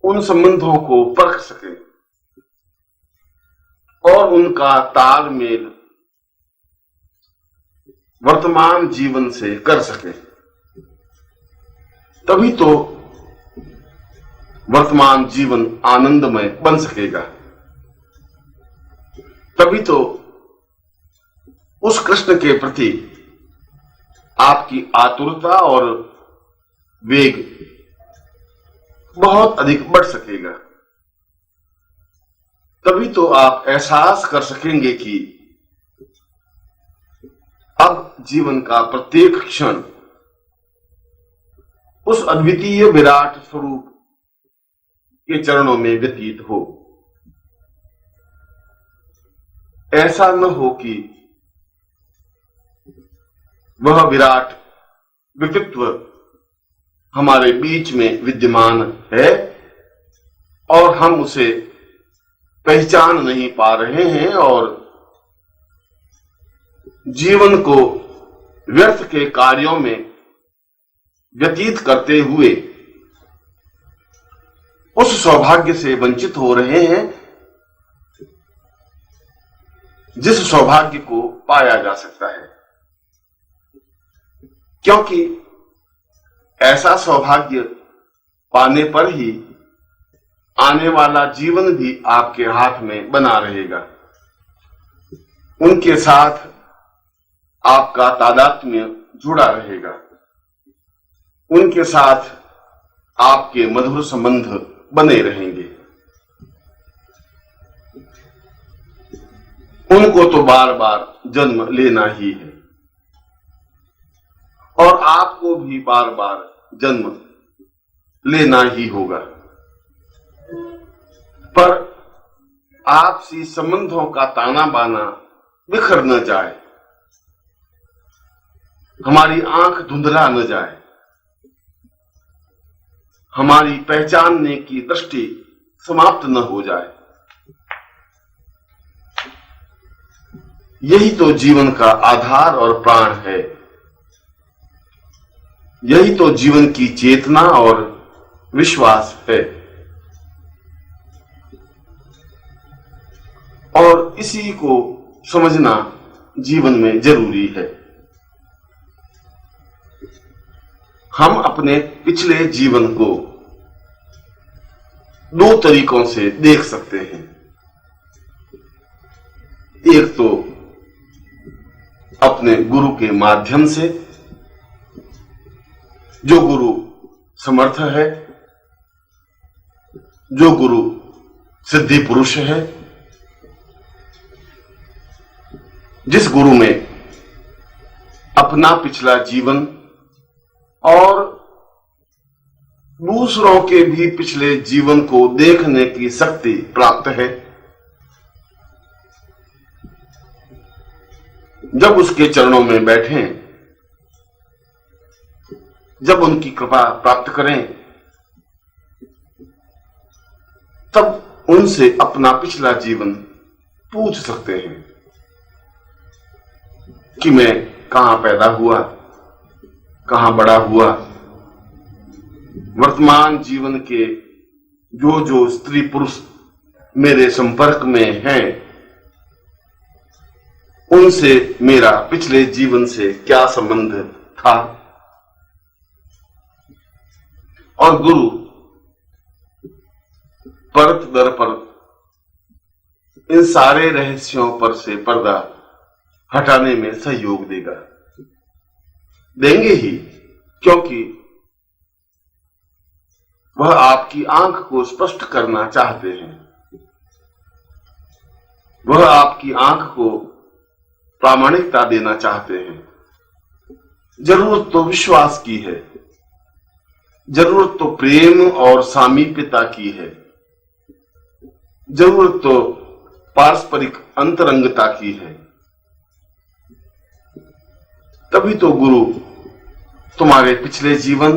उन संबंधों को परख सके और उनका तालमेल वर्तमान जीवन से कर सके, तभी तो वर्तमान जीवन आनंदमय बन सकेगा। तभी तो उस कृष्ण के प्रति आपकी आतुरता और वेग बहुत अधिक बढ़ सकेगा। तभी तो आप एहसास कर सकेंगे कि अब जीवन का प्रत्येक क्षण उस अद्वितीय विराट स्वरूप के चरणों में व्यतीत हो। ऐसा न हो कि वह विराट व्यक्तित्व हमारे बीच में विद्यमान है और हम उसे पहचान नहीं पा रहे हैं और जीवन को व्यर्थ के कार्यों में व्यतीत करते हुए उस सौभाग्य से वंचित हो रहे हैं जिस सौभाग्य को पाया जा सकता है। क्योंकि ऐसा सौभाग्य पाने पर ही आने वाला जीवन भी आपके हाथ में बना रहेगा। उनके साथ आपका तादात्म्य जुड़ा रहेगा, उनके साथ आपके मधुर संबंध बने रहेंगे। उनको तो बार बार जन्म लेना ही है और आपको भी बार बार जन्म लेना ही होगा। पर आपसी संबंधों का ताना बाना बिखर न जाए, हमारी आंख धुंधला न जाए, हमारी पहचानने की दृष्टि समाप्त न हो जाए। यही तो जीवन का आधार और प्राण है। यही तो जीवन की चेतना और विश्वास है और इसी को समझना जीवन में जरूरी है। हम अपने पिछले जीवन को दो तरीकों से देख सकते हैं। एक तो अपने गुरु के माध्यम से, जो गुरु समर्थ है, जो गुरु सिद्धि पुरुष है, जिस गुरु में अपना पिछला जीवन और दूसरों के भी पिछले जीवन को देखने की शक्ति प्राप्त है। जब उसके चरणों में बैठें, जब उनकी कृपा प्राप्त करें, तब उनसे अपना पिछला जीवन पूछ सकते हैं कि मैं कहां पैदा हुआ, कहां बड़ा हुआ। वर्तमान जीवन के जो जो स्त्री पुरुष मेरे संपर्क में हैं, उनसे मेरा पिछले जीवन से क्या संबंध था। और गुरु परत दर परत इन सारे रहस्यों पर से पर्दा हटाने में सहयोग देंगे ही, क्योंकि वह आपकी आंख को स्पष्ट करना चाहते हैं। वह आपकी आंख को प्रामाणिकता देना चाहते हैं। जरूरत तो विश्वास की है, जरूरत तो प्रेम और सामीप्यता की है, जरूरत तो पारस्परिक अंतरंगता की है। तभी तो गुरु तुम्हारे पिछले जीवन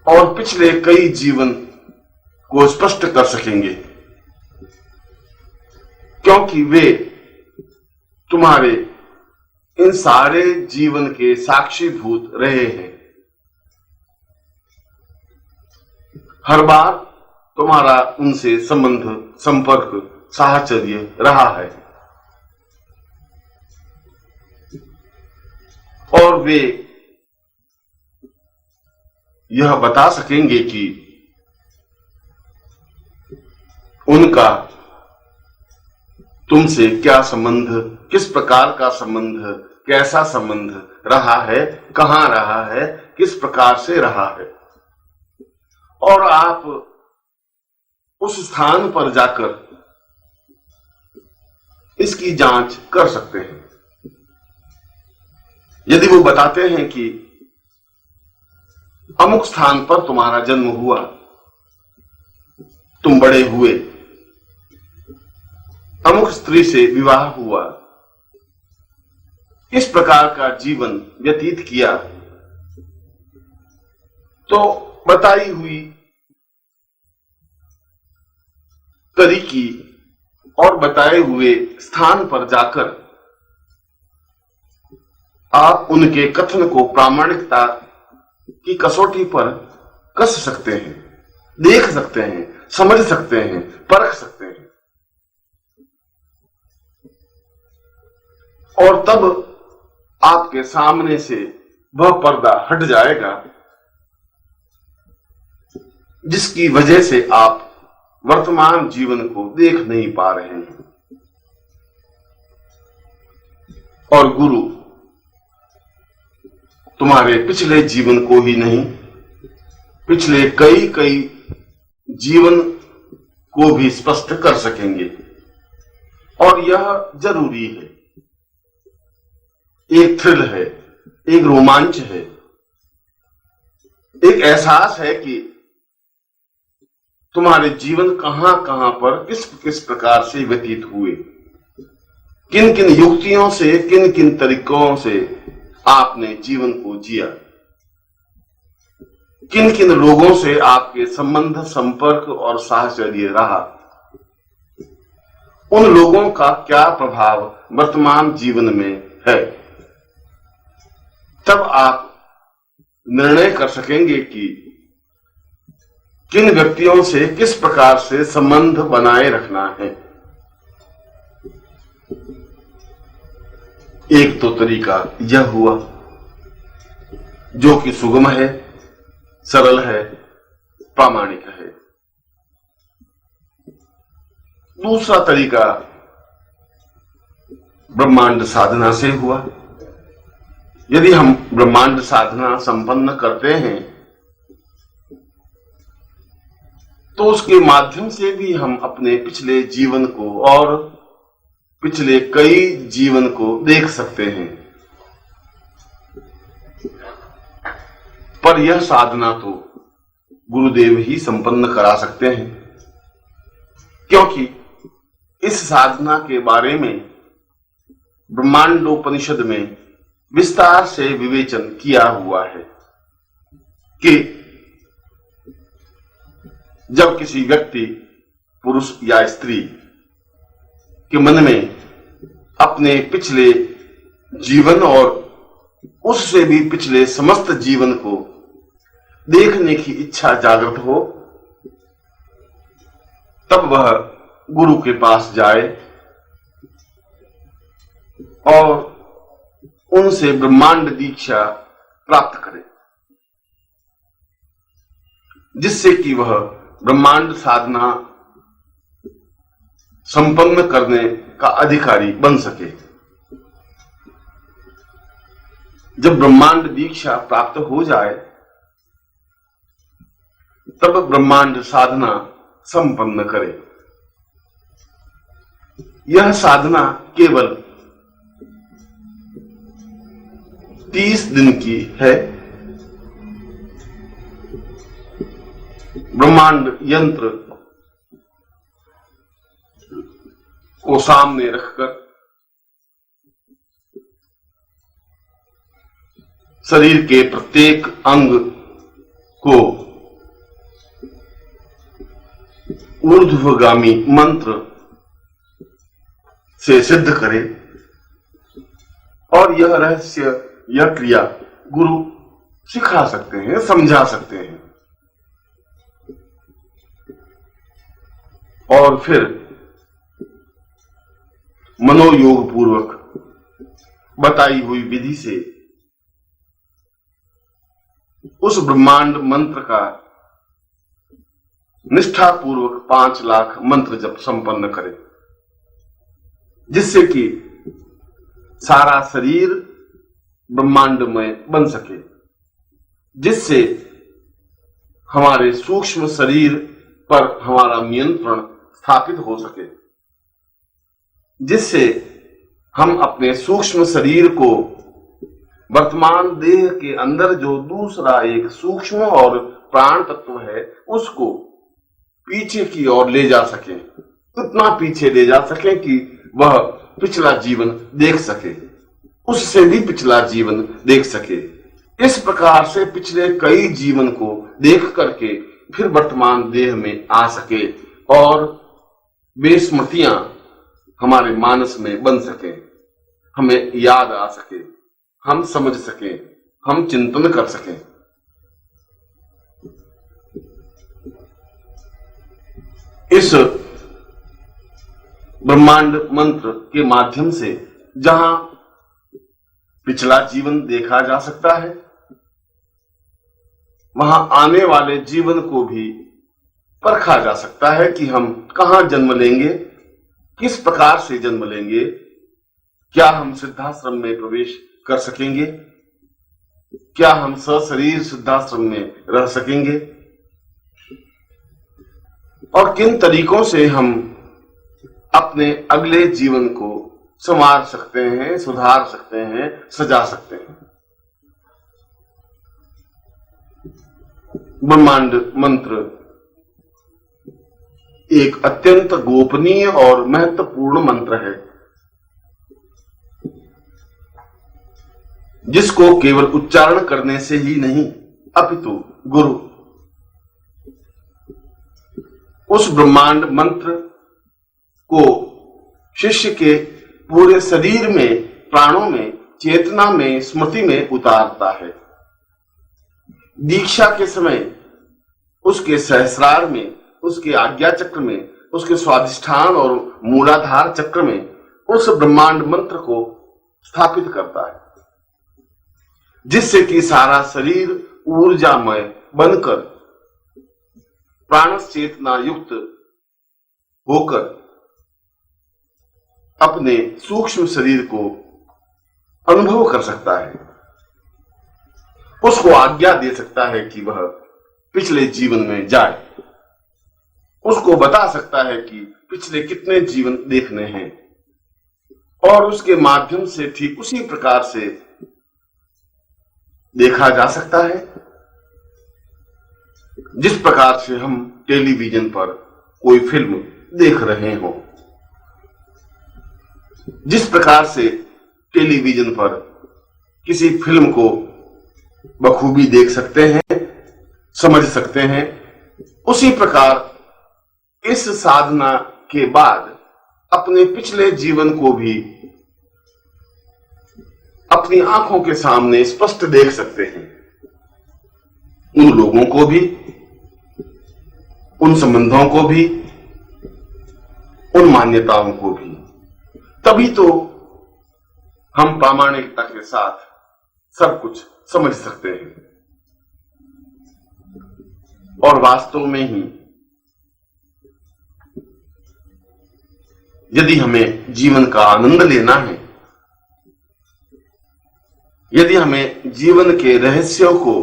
और पिछले कई जीवन को स्पष्ट कर सकेंगे, क्योंकि वे तुम्हारे इन सारे जीवन के साक्षीभूत रहे हैं। हर बार तुम्हारा उनसे संबंध, संपर्क, साहचर्य रहा है और वे यह बता सकेंगे कि उनका तुमसे क्या संबंध, किस प्रकार का संबंध, कैसा संबंध रहा है, कहां रहा है, किस प्रकार से रहा है। और आप उस स्थान पर जाकर इसकी जांच कर सकते हैं। यदि वो बताते हैं कि अमुक स्थान पर तुम्हारा जन्म हुआ, तुम बड़े हुए, अमुक स्त्री से विवाह हुआ, इस प्रकार का जीवन व्यतीत किया, तो बताई हुई तरीकी और बताए हुए स्थान पर जाकर आप उनके कथन को प्रामाणिकता की कसौटी पर कस सकते हैं, देख सकते हैं, समझ सकते हैं, परख सकते हैं। और तब आपके सामने से वह पर्दा हट जाएगा जिसकी वजह से आप वर्तमान जीवन को देख नहीं पा रहे हैं। और गुरु तुम्हारे पिछले जीवन को ही नहीं, पिछले कई जीवन को भी स्पष्ट कर सकेंगे। और यह जरूरी है, एक थ्रिल है, एक रोमांच है, एक एहसास है कि तुम्हारे जीवन कहां कहां पर किस किस प्रकार से व्यतीत हुए, किन किन युक्तियों से, किन किन तरीकों से आपने जीवन को जिया, किन किन लोगों से आपके संबंध, संपर्क और साहचर्य रहा, उन लोगों का क्या प्रभाव वर्तमान जीवन में है। तब आप निर्णय कर सकेंगे कि किन व्यक्तियों से किस प्रकार से संबंध बनाए रखना है। एक तो तरीका यह हुआ जो कि सुगम है, सरल है, प्रामाणिक है। दूसरा तरीका ब्रह्मांड साधना से हुआ। यदि हम ब्रह्मांड साधना संपन्न करते हैं तो उसके माध्यम से भी हम अपने पिछले जीवन को और पिछले कई जीवन को देख सकते हैं। पर यह साधना तो गुरुदेव ही संपन्न करा सकते हैं, क्योंकि इस साधना के बारे में ब्रह्मांडोपनिषद में विस्तार से विवेचन किया हुआ है कि जब किसी व्यक्ति, पुरुष या स्त्री के मन में अपने पिछले जीवन और उससे भी पिछले समस्त जीवन को देखने की इच्छा जागृत हो, तब वह गुरु के पास जाए और उनसे ब्रह्मांड दीक्षा प्राप्त करे, जिससे कि वह ब्रह्मांड साधना संपन्न करने का अधिकारी बन सके। जब ब्रह्मांड दीक्षा प्राप्त हो जाए तब ब्रह्मांड साधना संपन्न करे। यह साधना केवल 30 दिन की है। ब्रह्मांड यंत्र को सामने रखकर शरीर के प्रत्येक अंग को ऊर्ध्वगामी मंत्र से सिद्ध करे और यह रहस्य, यह क्रिया गुरु सिखा सकते हैं, समझा सकते हैं। और फिर मनोयोग पूर्वक बताई हुई विधि से उस ब्रह्मांड मंत्र का निष्ठा पूर्वक 5 लाख मंत्र जप संपन्न करें, जिससे कि सारा शरीर ब्रह्मांड में बन सके, जिससे हमारे सूक्ष्म शरीर पर हमारा नियंत्रण स्थापित हो सके, जिससे हम अपने सूक्ष्म शरीर को वर्तमान देह के अंदर जो दूसरा एक सूक्ष्म और प्राण तत्व है उसको पीछे की ओर ले जा सके, इतना पीछे ले जा सके कि वह पिछला जीवन देख सके, उससे भी पिछला जीवन देख सके। इस प्रकार से पिछले कई जीवन को देख करके फिर वर्तमान देह में आ सके और वे स्मृतियां हमारे मानस में बन सके, हमें याद आ सके, हम समझ सके, हम चिंतन कर सकें। इस ब्रह्मांड मंत्र के माध्यम से जहां पिछला जीवन देखा जा सकता है, वहां आने वाले जीवन को भी परखा जा सकता है कि हम कहां जन्म लेंगे, किस प्रकार से जन्म लेंगे, क्या हम सिद्धाश्रम में प्रवेश कर सकेंगे, क्या हम सशरीर सिद्धाश्रम में रह सकेंगे और किन तरीकों से हम अपने अगले जीवन को संवार सकते हैं, सुधार सकते हैं, सजा सकते हैं। ब्रह्मांड मंत्र एक अत्यंत गोपनीय और महत्वपूर्ण मंत्र है, जिसको केवल उच्चारण करने से ही नहीं अपितु गुरु उस ब्रह्मांड मंत्र को शिष्य के पूरे शरीर में, प्राणों में, चेतना में, स्मृति में उतारता है। दीक्षा के समय उसके सहस्रार में, उसके आज्ञा चक्र में, उसके स्वाधिष्ठान और मूलाधार चक्र में उस ब्रह्मांड मंत्र को स्थापित करता है, जिससे कि सारा शरीर ऊर्जामय बनकर प्राणस चेतना युक्त होकर अपने सूक्ष्म शरीर को अनुभव कर सकता है, उसको आज्ञा दे सकता है कि वह पिछले जीवन में जाए, उसको बता सकता है कि पिछले कितने जीवन देखने हैं और उसके माध्यम से ठीक उसी प्रकार से देखा जा सकता है जिस प्रकार से हम टेलीविजन पर कोई फिल्म देख रहे हो। जिस प्रकार से टेलीविजन पर किसी फिल्म को बखूबी देख सकते हैं, समझ सकते हैं, उसी प्रकार इस साधना के बाद अपने पिछले जीवन को भी अपनी आंखों के सामने स्पष्ट देख सकते हैं, उन लोगों को भी, उन संबंधों को भी, उन मान्यताओं को भी। तभी तो हम प्रामाणिकता के साथ सब कुछ समझ सकते हैं और वास्तव में ही यदि हमें जीवन का आनंद लेना है, यदि हमें जीवन के रहस्यों को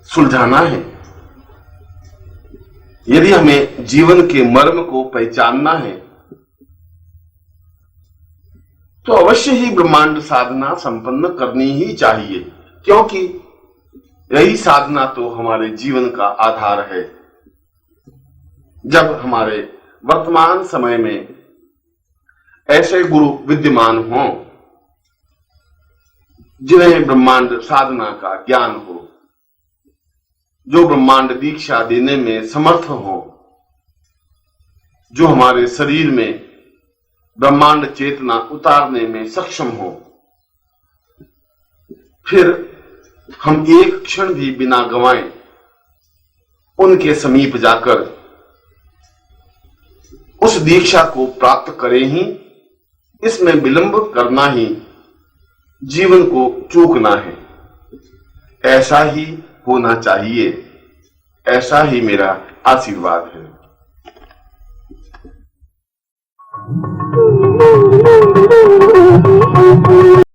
सुलझाना है, यदि हमें जीवन के मर्म को पहचानना है, तो अवश्य ही ब्रह्मांड साधना संपन्न करनी ही चाहिए, क्योंकि यही साधना तो हमारे जीवन का आधार है। जब हमारे वर्तमान समय में ऐसे गुरु विद्यमान हों जिन्हें ब्रह्मांड साधना का ज्ञान हो, जो ब्रह्मांड दीक्षा देने में समर्थ हो, जो हमारे शरीर में ब्रह्मांड चेतना उतारने में सक्षम हो, फिर हम एक क्षण भी बिना गंवाए उनके समीप जाकर उस दीक्षा को प्राप्त करें ही, इसमें विलंब करना ही जीवन को चूकना है। ऐसा ही होना चाहिए, ऐसा ही मेरा आशीर्वाद है।